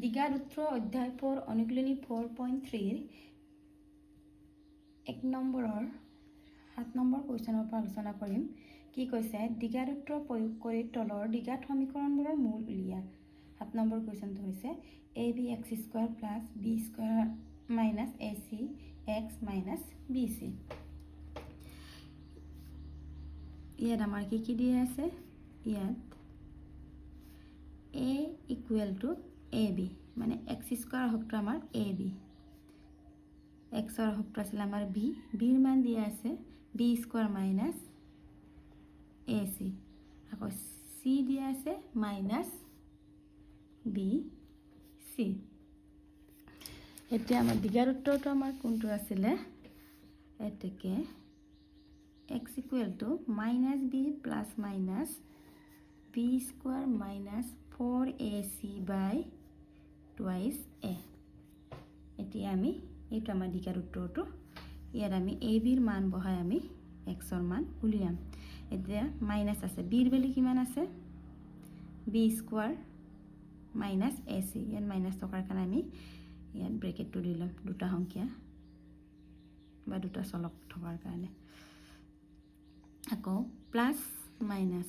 দ্বিঘাসূত্ৰ অধ্যায় 4 অনুশীলনী 4.3 1 নম্বৰৰ 7 নম্বৰ কুৱেশ্যনৰ পৰা আলোচনা কৰিম। কি কৈছে? দ্বিঘাসূত্ৰ প্ৰয়োগ কৰি তলৰ দ্বিঘাত সমীকৰণবোৰৰ মূল উলিওৱা। 7 নম্বৰ কুৱেশ্যনটো হৈছে ab(x² + b² - ac(x - bc)। ইয়াত আমাৰ কি দিয়া আছে? ইয়াত a = ab, মানে x² হকটো আমাৰ ab, xৰ হকটো আছিল আমাৰ b, bৰ মান দিয়া আছে b² - ac, আকৌ c দিয়া আছে -bc। এতিয়া আমাৰ দ্বিঘাসূত্ৰটো আমাৰ কোনটো আছিলে? এতেকে x = -b + -b² - 4ac/2a। এতিয়া আমি এইটো আমাৰ দ্বিঘাসূত্ৰটো, ইয়াত আমি ab-ৰ মান বহাই আমি x-ৰ মান উলিয়াম। এতিয়া মাইনাছ আছে, bৰ ভেলু কিমান আছে? b² - ac, ইয়াত মাইনাছ থকাৰ কাৰণে আমি ইয়াত ব্ৰেকেটটো দি ল'ম, দুটা সংখ্যা বা দুটা চলক থকাৰ কাৰণে। আকৌ প্লাছ মাইনাছ,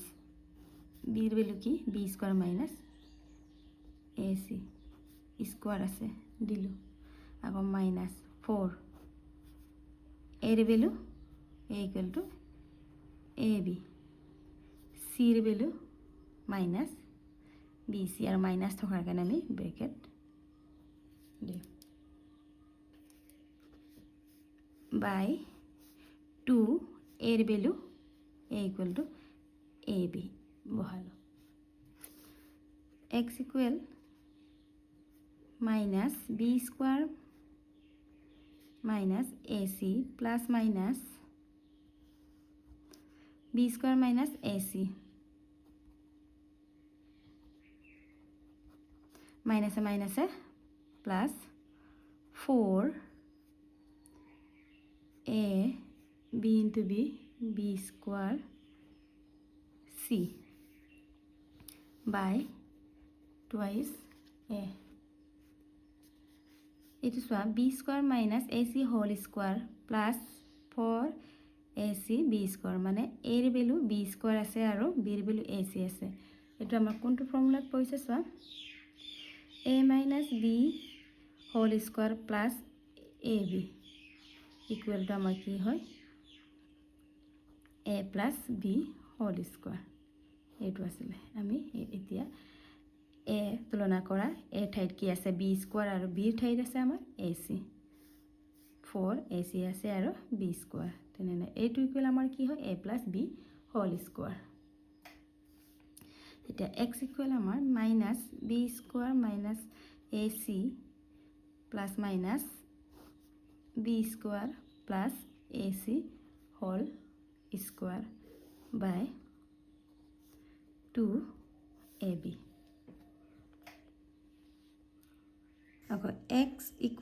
bৰ ভেলু কি? b² - ac, স্কোৱাৰ আছে দিলোঁ, আকৌ মাইনাছ 4, a-ৰ ভেলু a = ab, c-ৰ ভেলু -bc, আৰু মাইনাছ থকাৰ কাৰণে আমি ব্ৰেকেট দিওঁ, বাই 2, a-ৰ ভেলু a = ab বহালোঁ। x = -b² - ac plus minus b² - ac, মাইনাছে মাইনাছে plus 4 a b × b, b² c by 2a। এইটো চোৱা, b² - ac হোল² plus 4ac b², মানে a-ৰ ভেলু b² আছে আৰু b-ৰ ভেলু ac আছে। এইটো আমাৰ কোনটো ফৰ্মুলাত পৰিছে চোৱা, a - b হোল² প্লাছ ab = আমাৰ কি হয়? a + b হোল²। এইটো আছিলে। আমি এতিয়া a তুলনা কৰা, a ঠাইত কি আছে? b² আৰু b-ৰ ঠাইত আছে আমাৰ ac, 4ac আছে আৰু b²। তেনেহ'লে এইটো = আমাৰ কি হয়? a + b হোল²। এতিয়া x = আমাৰ -b² - ac plus minus b² plus ac হোল² বাই 2ab। আকৌ x = -b²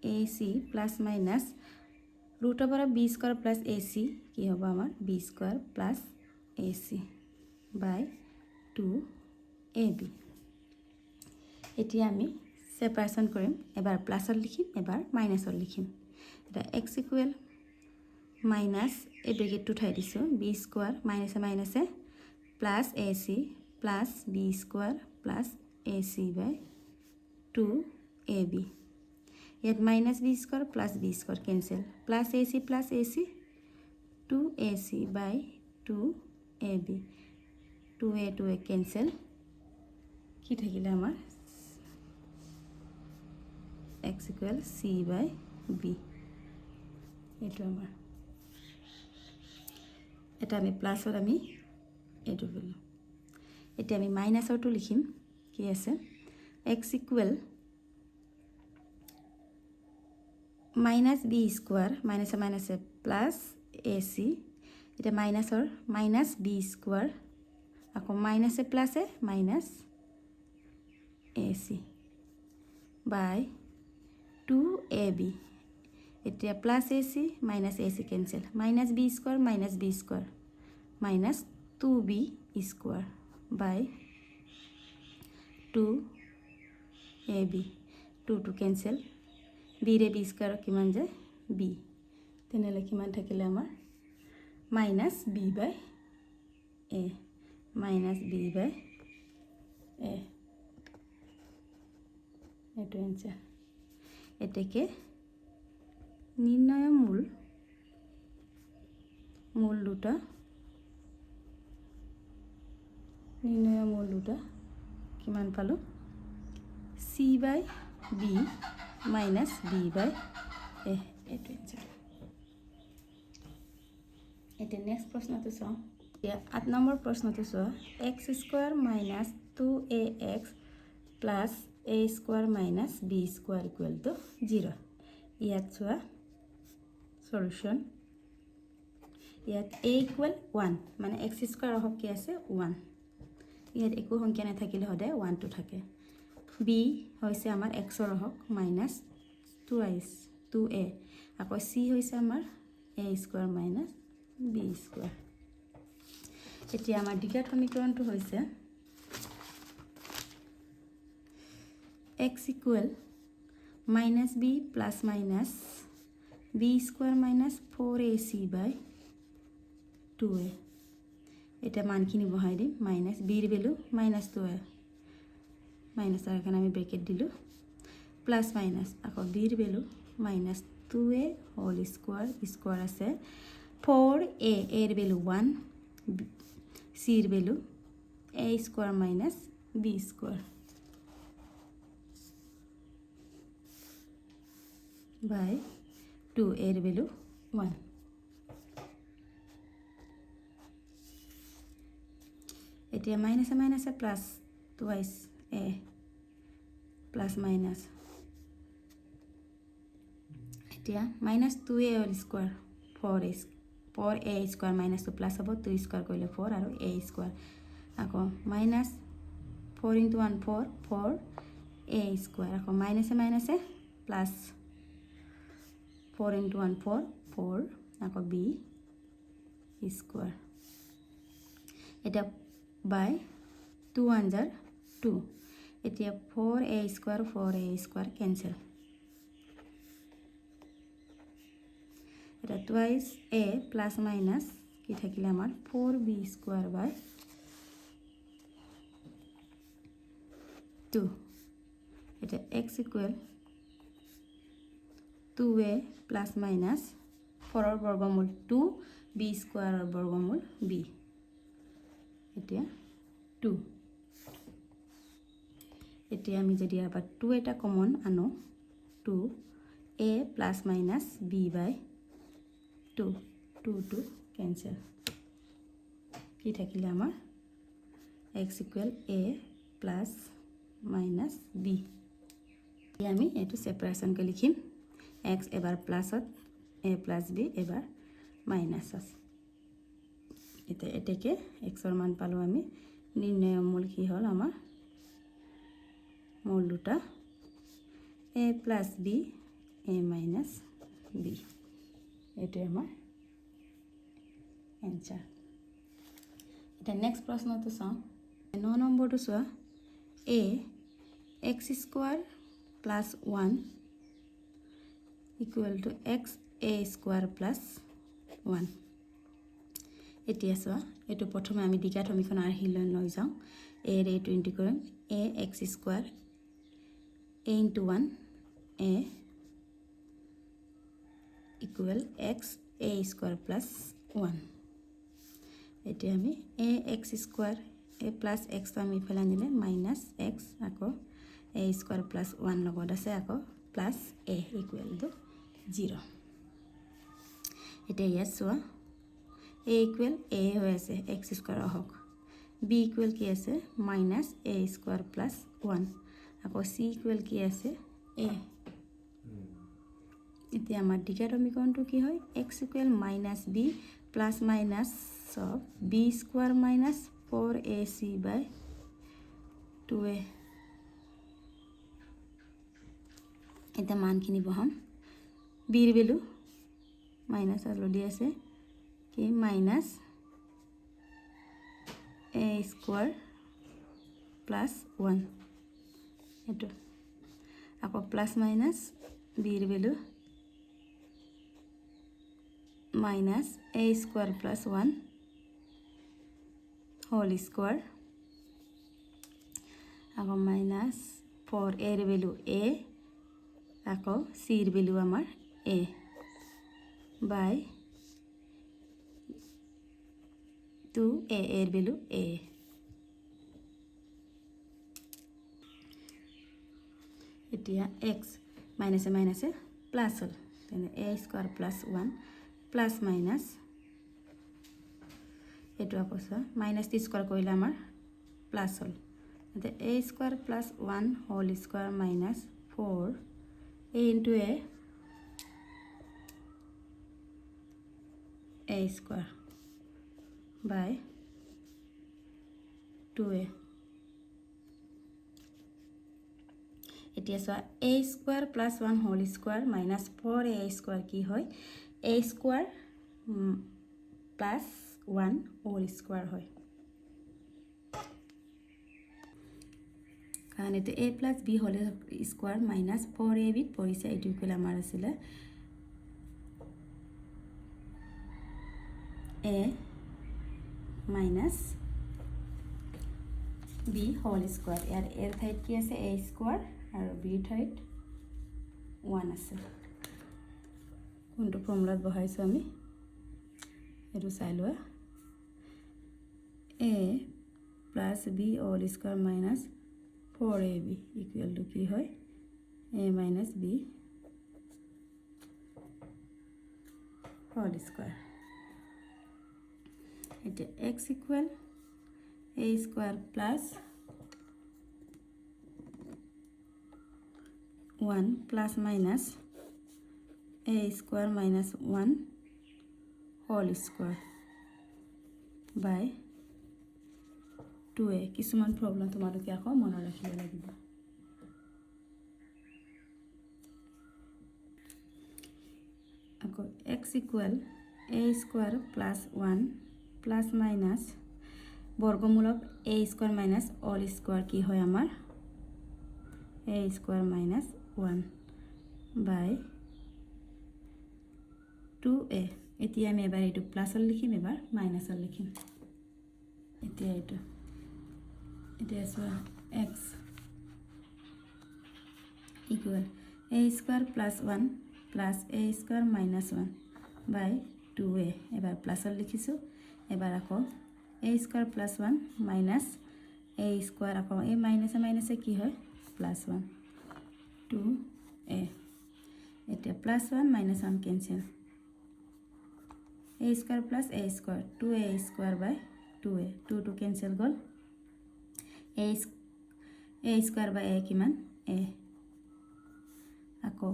- ac plus minus √b² plus ac, কি হ'ব আমাৰ? b² plus ac by 2ab। এতিয়া আমি ছেপাৰেশ্যন কৰিম, এবাৰ প্লাছত লিখিম, এবাৰ মাইনাছত লিখিম। এতিয়া x = এই ব্ৰেকেটটো উঠাই দিছোঁ, b² মাইনাছে মাইনাছে plus ac plus b² plus ac by 2ab। ইয়াত -b² plus b² cancel, plus ac 2ac by 2ab, 2a 2a cancel, কি থাকিলে আমাৰ? x = c/b। এইটো আমাৰ এটা আমি প্লাছত আমি এইটো পেলোঁ। এতিয়া আমি মাইনাছৰটো লিখিম, কি আছে? x = -b² মাইনাছে মাইনাছে প্লাছ ac, এতিয়া মাইনাছৰ -b² আকৌ মাইনাছে প্লাছে মাইনাছ ac বাই 2ab। এতিয়া plus ac minus ac cancel, -b² - b² -2b² by 2ab 2 cancel বিৰে বি স্কুৱাৰত কিমান যায় বি তেনেহ'লে কিমান থাকিলে আমাৰ minus B by A minus B by A এইটো এনচাৰ এতেকে নিৰ্ণয় মূল দুটা কিমান পালোঁ C by B minus B by A এইটো এনচাৰ এতিয়া নেক্সট প্ৰশ্নটো চাওঁ এতিয়া 8 নম্বৰ প্ৰশ্নটো চোৱা x square minus 2ax plus a square minus b square equal to 0 ইয়াত চোৱা সলিউশন ইয়াত a ইকুৱেল 1 মানে x স্কুৱাৰ অহক কি আছে 1 ইয়াত একো সংখ্যা নাথাকিলে সদায় 1 টো থাকে b হৈছে আমাৰ x ৰ অহক মাইনাছ 2a আকৌ c হৈছে আমাৰ a square minus b square এতিয়া আমাৰ দ্বিঘাত সমীকৰণটো হৈছে x equal minus b plus minus b square minus 4ac by 2a এটা মানখিনি বহাই দিম মাইনাছ b ৰ ভ্যালু মাইনাছ 2a মাইনাছ তাৰ কাৰণে আমি ব্ৰেকেট দিলোঁ প্লাছ মাইনাছ আকৌ b ৰ value minus 2a whole square আছে 4a এৰ ভ্যালু 1 c ৰ value a square minus b square by 2 এৰ ভ্যালু 1 এতিয়া মাইনাছে plus twice a plus minus এতিয়া minus 2a whole square 4a square minus 2 plus হ'ব 2 square কৰিলে 4 আৰু a স্কোৱাৰ আকৌ মাইনাছ 4 × 1 4 a স্কোৱাৰ আকৌ মাইনাছে প্লাছ 4 × 1 4 আকৌ b স্কোৱাৰ এটা বাই 2 × 1 2 এতিয়া 4a স্কোৱাৰ কেঞ্চেল এটা টুৱাইছ a প্লাছ মাইনাছ কি থাকিলে আমাৰ 4b স্কোৱাৰ বাই 2 এটা x equal 2a plus minus 4ৰ বৰ্গমূল 2 b স্কোৱাৰৰ বৰ্গমূল b এতিয়া 2 এতিয়া আমি যদি ইয়াৰ পৰা 2 এটা কমন আনো 2a প্লাছ মাইনাছ b বাই 2 কেঞ্চেল কি থাকিলে আমাৰ x equal a plus minus b আমি এইটো সেপাৰেশন কৰি লিখিম x এবাৰ প্লাছত a প্লাছ b এবাৰ মাইনাছত এটা এটাকে x ৰ মান পালো আমি নিৰ্ণয় মূল কি হল আমাৰ মূল দুটা a plus b a minus b এটো আমাৰ এনসাৰ এটা নেক্সট প্ৰশ্নটো চাওঁ 9 নম্বৰটো চোৱা a x square plus 1 equal to x a square plus 1 এতিয়া চোৱা এটো প্ৰথমে আমি দ্বিঘাত সমীকৰণ আৰ্হিলৈ লৈ যাওঁ a ৰে এইটো ইন্টিগ্ৰেট কৰিম a x square a into 1 a equal x a square plus 1 এতিয়া আমি a x square a plus x তো আমি ফেলা নিলে minus x আকৌ a square plus 1 লগত আছে আকৌ plus a equal to 0 এতিয়া ইয়াত চোৱা a equal a হৈ আছে x square হওক b equal কি আছে minus a square plus 1 আকৌ c equal কি আছে a এতিয়া আমাৰ দ্বিঘাত সমীকৰণটো কি হয় x equal minus b plus minus of b square minus 4ac by 2a এটা মানখিনি বহাম b ৰ ভ্যালু মাইনাস অলৰেডি আছে কি minus a square প্লাছ 1 এইটো আকৌ প্লাছ মাইনাছ বিৰ value minus a square plus 1 whole square আকৌ মাইনাছ 4 এৰ ভেলু a আকৌ চিৰ ভেলু আমাৰ a বাই 2a এর ভ্যালু a এতিয়া x মাইনাসে মাইনাসে প্লাস হল তাহলে a square plus 1 plus minus এটো আকসা মাইনাস টি স্কয়ার কইলে আমার প্লাস হল তাহলে a square plus 1 whole square minus 4 a into a square by 2a এতিয়া so a square plus 1 whole square minus 4a square কি হয় a square plus 1 whole square হয় কারণ এতে a plus b whole square minus 4ab পরিছে এটো কইলে আমার আছিল a minus b whole square এর ঠাইত কি আছে a স্কয়ার আর b ঠাইত 1 আছে কোনটো ফর্মুলাত বহাইছো আমি এটো চাই লোৱা a plus b whole square minus 4ab equal to কি হয় a minus b whole square এটা x equal a square plus 1 plus minus a square minus 1 whole square by 2a কিছুমান প্রবলেম তোমালোকে আকৌ মনত ৰাখিব লাগিব আকৌ x equal a square plus 1 plus minus বর্গমূলক a square minus all square কি হয় আমার a square minus 1 by 2a এতিয়া আমি এবাৰ এটো প্লাসল লিখিম এবাৰ মাইনাসল লিখিম এতিয়া এটো x equal a square plus 1 plus a square minus 1 by 2a এবাৰ প্লাসল লিখিছো এবাৰ আকৌ a square plus 1 minus a square আকৌ a মাইনাসে মাইনাসে কি হয় প্লাস 1 2a এটা plus 1 minus 1 cancel a square plus a square 2a square by 2a 2 2 cancel গল a স্কয়ার বাই a কিমান a আকৌ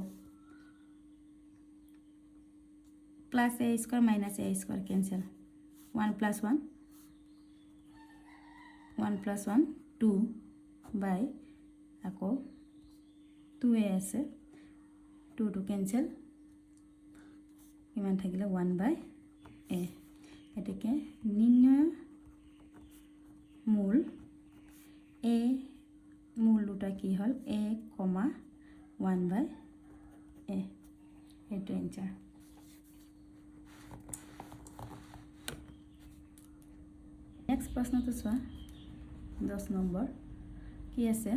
plus a square minus a square cancel 1 plus 1 1 plus 1 2 by আকৌ 2a আছে 2 to cancel কিমান থাকিলে 1 by a এটাকে নির্ণয় মূল a মূল দুটা কি হল a, 1 by a এটো এনসার নেক্সট প্রশ্নটো চোৱা 10 নম্বৰ কি আছে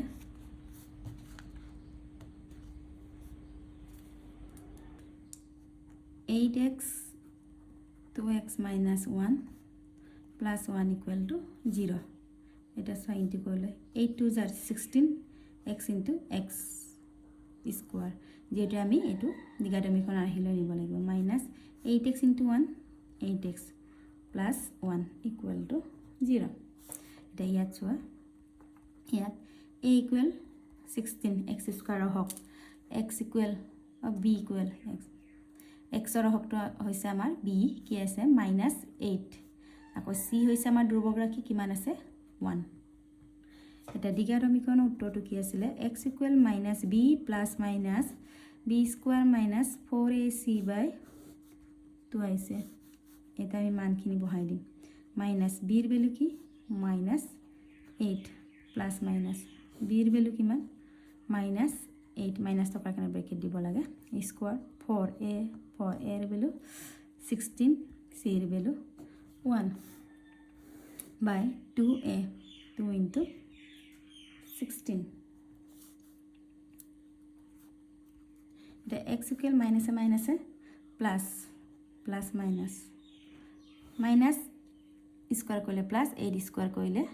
8x 2x minus 1 plus 1 equal to 0 এটা চোৱা ইনটু কৰিলে 8 2 are 16 x into x square যেটা আমি এটো দ্বিঘাতমিকৰণ আহিলে নিব লাগিব minus 8x into 1 8x plus 1 equal to 0 এটা ইয়াত চোৱা ইয়াত a equal 16 x স্কয়াৰ হক x equal b equal x ৰ হকটো হৈছে আমাৰ b কি আছে -8 আকৌ c হৈছে আমাৰ ধ্ৰুবক ৰাশি কিমান আছে 1 এটা দ্বিঘাতমিকৰণৰ উত্তৰটো কি আছিল x equal -b plus minus b square minus 4ac by 2 আহিছে এটা আমি মানখিনি বহাই দিম মাইনাস b এর ভ্যালু কি -8 প্লাছ মাইনাছ বিৰ ভেলু কিমান -8 মাইনাছ থকাৰ কাৰণে ব্ৰেকেট দিব লাগে স্কোৱাৰ 4a ৰ ভেলু 16 c ৰ value 1 by 2a 2 into 16 the x equal minus plus minus square কৰিলে plus 8 square কৰিলে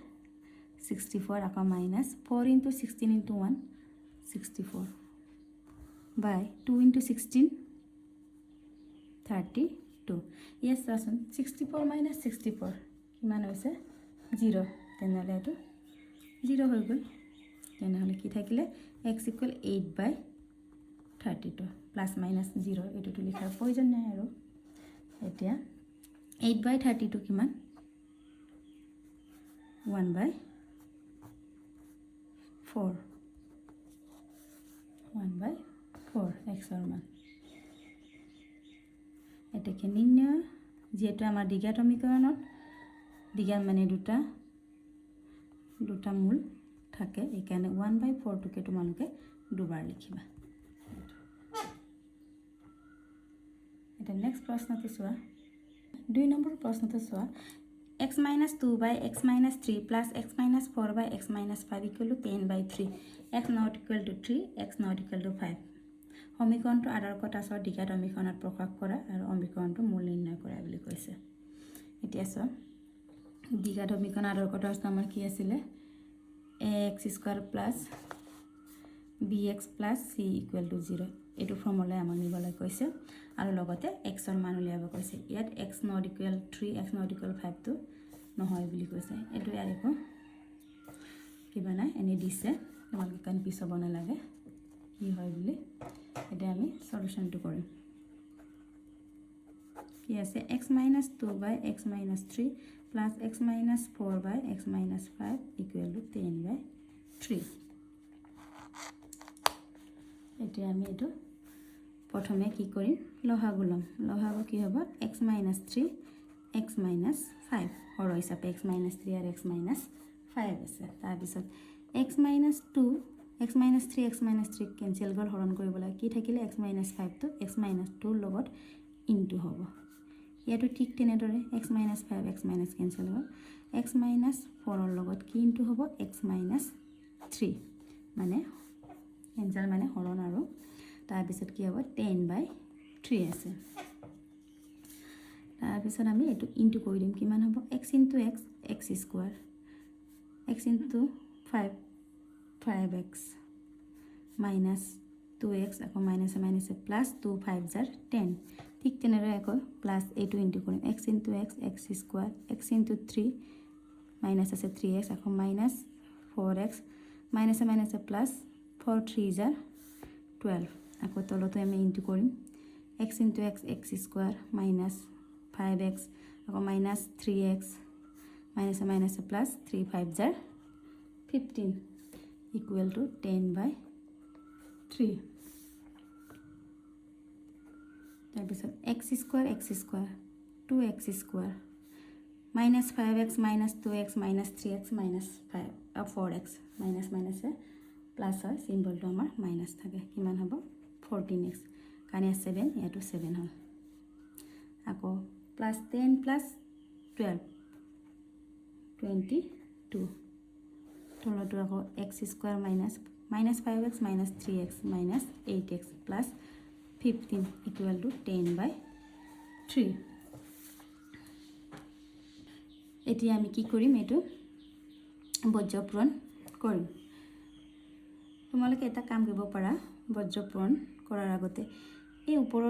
64 আকৌ minus 4 into 16 into 1 64 by 2 into 16 32 yes আসুন 64 minus 64 কিমান হৈছে 0 তেনেহলে এটো 0 হৈ গল তেনেহলে কি থাকিলে x equal 8 by 32 plus minus 0 এটো লিখাৰ প্ৰয়োজন নাই আৰু এতিয়া 8 by 32 কিমান 1 by 4 1 by 4 x ৰ মান এটাকে নিৰ্ণয় যেটো আমাৰ দ্বিঘাত সমীকৰণত দ্বিঘাত মানে দুটা মূল থাকে এখানে 1 by 4 টোকে তোমালোকে দুবাৰ লিখিবা এটা নেক্সট প্ৰশ্নটো চোৱা 2 নম্বৰ প্ৰশ্নটো চোৱা x minus 2 by x minus 3 plus x minus 4 by x minus 5 equal to 10 by 3 x not equal to 3 x not equal to 5 সমীকৰণটো আধাৰ কটাছৰ দ্বিঘাত সমীকৰণত প্ৰকাশ কৰা আৰু সমীকৰণটো মূল নিৰ্ণয় কৰা বুলি কৈছে এতিয়া চোৱা দ্বিঘাত সমীকৰণ আধাৰ কটাছ আমাৰ কি আছিল ax square plus bx plus c equal to 0 এটো ফৰ্মুলা আমাক নিবলৈ কৈছে আৰু লগতে x ৰ মান উলিয়াব কৈছে ইয়াত x not equal 3 x not equal 5 তো নহয় বুলি কৈছে এটো ইয়াৰ একো কিবা নাই এনে দিছে তোমালোকে কনফিউজ হ'ব নালাগে কি হয় বুলি এটা আমি সলিউশনটো কৰিম কি আছে x minus 2 by x minus 3 plus x minus 4 by x minus 5 equal to 10 by 3 এতিয়া আমি এটো প্ৰথমে কি কৰিম লহাগু লম লহাগু কি হ'ব x minus 3 x minus 5 Har হিচাপে x minus 3 আৰু x minus 5 আছে তাৰ পিছত x minus 2 x minus 3 x minus 3 cancel গল হৰণ কৰিবলৈ কি থাকিলে x minus 5 তো x minus 2 লগত ইনটু হ'ব ইয়াটো ঠিক তেনেদৰে x minus 5 x minus cancel গল x minus 4 ৰ লগত কি ইনটু হ'ব x minus 3 মানে কেনসেল মানে হৰণ আৰু তাৰ পিছত কি হ'ব 10 by 3 আছে তাৰ পিছত আমি এটো ইনটু কৰি দিম কিমান হ'ব x into x x square x into 5 5x minus 2x আকৌ minus minus plus 2 5 jar 10 ঠিক তেনেদৰে আকৌ প্লাস এটো ইনটু কৰিম x into x x square x into 3 minus আছে 3x আকৌ minus 4x minus minus plus 4 3 jar 12 আকৌ তলতে আমি ইনটু কৰিম x into x x square minus 5x আকৌ minus 3x minus minus plus 3 5 jar 15 equal to 10 by 3 তাৰ পিছত x square 2x square minus 5x minus 2x minus 3x minus 5 4x minus minus plus হয় সিম্বলটো আমাৰ minus থাকে কিমান হ'ব 14x কানে 7 এটো 7 হয় আকৌ প্লাস 10 plus 12 22 তলটো আকৌ x square minus 5x minus 3x minus 8x plus 15 equal to 10 by 3 এতিয়া আমি কি কৰিম এটো বজ্ৰপূৰণ কৰিম তোমালোকে এটা কাম কৰিব পাৰা বজ্ৰপূৰণ কৰাৰ আগতে এই ওপৰৰ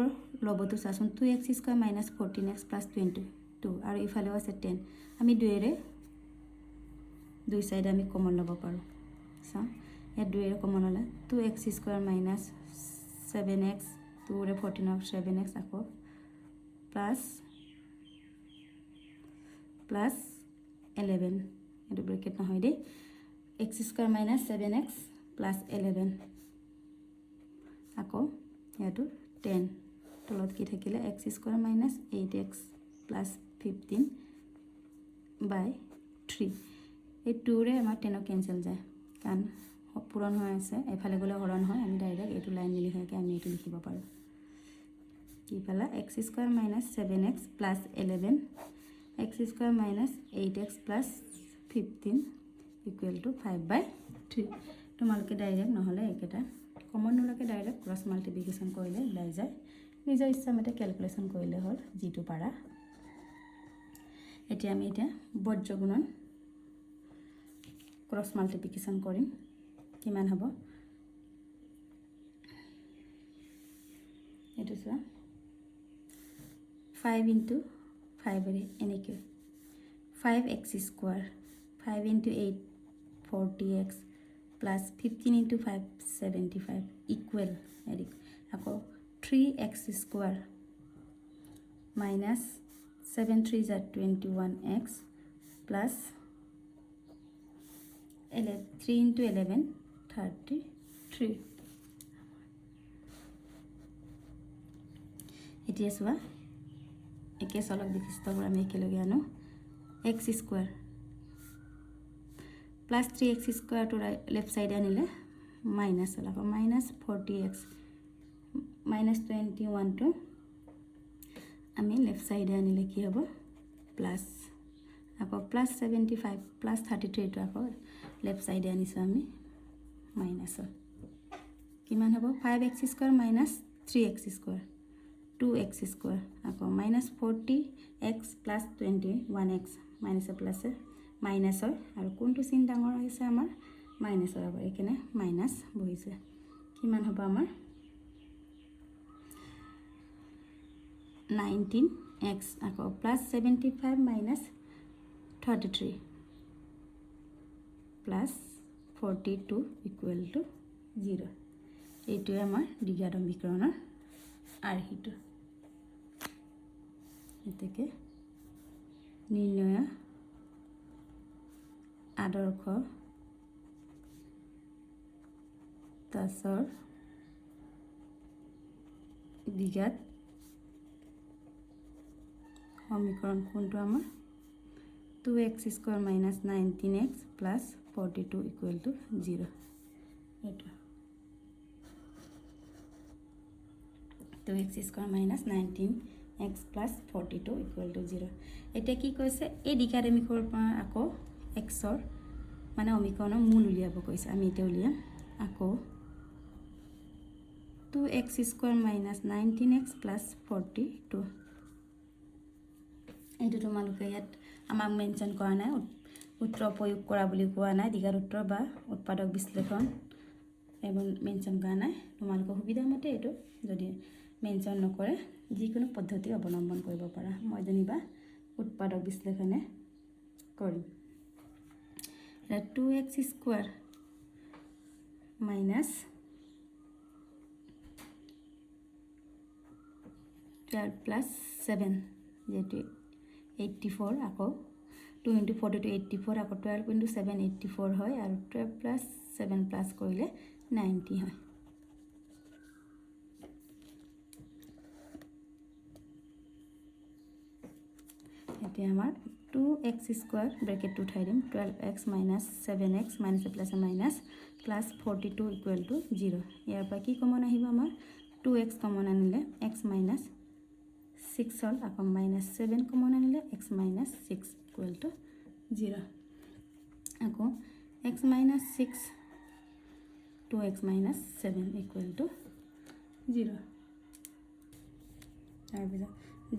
লবটো চাচোন 2x square minus 14x plus 22 আৰু ইফালেও আছে 10 আমি দুইৰে দুই সাইড আমি কমন লব পাৰো সা এ দুইৰে কমন হলে 2x square minus 7x 2 ৰে 14 of 7x আকৌ plus 11 এটো ব্র্যাকেট না হয় দে x square minus 7x plus 11 আকৌ এটো 10 তলত কি থাকিলে x square minus 8x plus 15 by 3 এই 2ৰে আমাৰ 10 কেনসেল যায় কাৰণ পূৰণ হৈ আছে এফালে গলে হৰণ হয় আমি ডাইৰেক্ট এইটো লাইন মিলি হয় আমি এইটো লিখিব পাৰো কি পালা x² - 7x + 11 x² - 8x + 15 = 5/3 তোমালোকে ডাইৰেক্ট নহলে একেটা কমন নোলাকে ডাইৰেক্ট ক্ৰস মাল্টিপ্লিকেশন কৰিলে ওলাই যায় নিজৰ ইচ্ছামতে ক্যালকুলেশন কৰিলে হ'ল যেটো পাৰা এতিয়া আমি বজ্ৰ গুণন ক্ৰস মাল্টিপ্লিকেশন কৰিম কিমান হ'ব এটো চোৱা 5 * 5 ৰে এনেকৈ 5x² 5 * 8 40x plus 15 * 5 75 equal আকৌ 3x² minus 7 3 = 21x plus 3 * 11 33 এতিয়া চোৱা একে চলক বিশিষ্টবোৰ আমি একেলগে আনো x² plus 3x² to left side আনিলে minus হল আকৌ minus 40x minus 21 to আমি left side আনিলে কি হ'ব plus আকৌ plus 75 plus 33 to আকৌ left side আনিছো আমি minus কিমান হ'ব 5x² minus 3x² 2x² আকৌ minus 40x plus 21x minus plus minus হয় আৰু কোনটো চিন ডাঙৰ হৈছে আমাৰ মাইনাস হ'ব এখানে মাইনাস বহিছে কিমান হ'ব আমাৰ 19x আকৌ plus 75 minus 33 plus 42 equal to 0 এইটো আমাৰ দ্বিঘাত সমীকৰণৰ আৰ্হিটো এতেকে নিৰ্ণয় আদৰ্শ তাছৰ দ্বিঘাত সমীকৰণ কোনটো আমাৰ 2x² - 19x plus 42 equal to 0 এইটো 2x² - 19x plus 42 equal to 0 এটা কি কৈছে এই দ্বিঘাত সমীকৰণৰ পৰা আকৌ xৰ মানে সমীকৰণৰ মূল উলিয়াব কৈছে আমি এটা উলিয়াম আকৌ 2x² - 19x plus 42 এইটো তোমালোকে ইয়াত আমাক মেনশন কৰা নাই উত্তৰ প্ৰয়োগ কৰা বুলি কোৱা নাই দ্বিঘাত উত্তৰ বা উৎপাদক বিশ্লেষণ এবং মেনশন কৰা নাই তোমালোকৰ সুবিধা মতে এইটো যদি মেনশন নকৰে যিকোনো পদ্ধতি অৱলম্বন কৰিব পাৰা মই জানিবা উৎপাদক বিশ্লেষণে কৰিম 2x² minus 12 plus 7 যেটো 84 আকৌ 2 * 42 84 আকৌ 12 * 7 84 হয় আৰু 12 plus 7 plus কৰিলে 90 হয় এতিয়া আমাৰ 2x² ব্ৰেকেট উঠাই দিম 12x minus 7x minus plus minus plus 42 equal to 0 ইয়াৰ পৰা কি কমন আহিব আমাৰ 2x কমন আনিলে x minus 6 হল আকৌ minus 7 কমন আনিলে x minus 6 equal to 0 আকৌ x minus 6 2x minus 7 equal to 0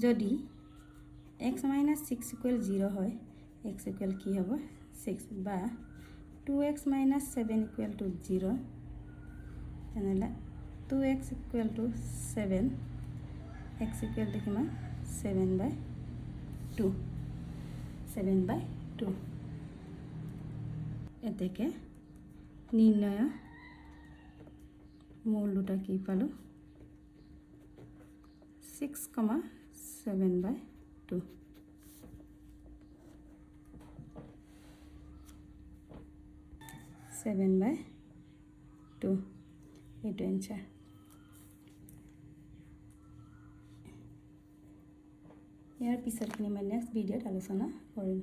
যদি x minus 6 equal 0 হয় x equal কি হ'ব 6 বা 2x minus 7 equal to 0 তেনেহলে 2x equal to 7 x equal to কিমান 7/2 7/2 এতেকে নিৰ্ণয় মূল দুটা কি পালো 6, 7/2 7/2 এইটো এনসার ইয়াৰ পিছৰখিনি মই নেক্সট ভিডিঅ'ত আলোচনা কৰিম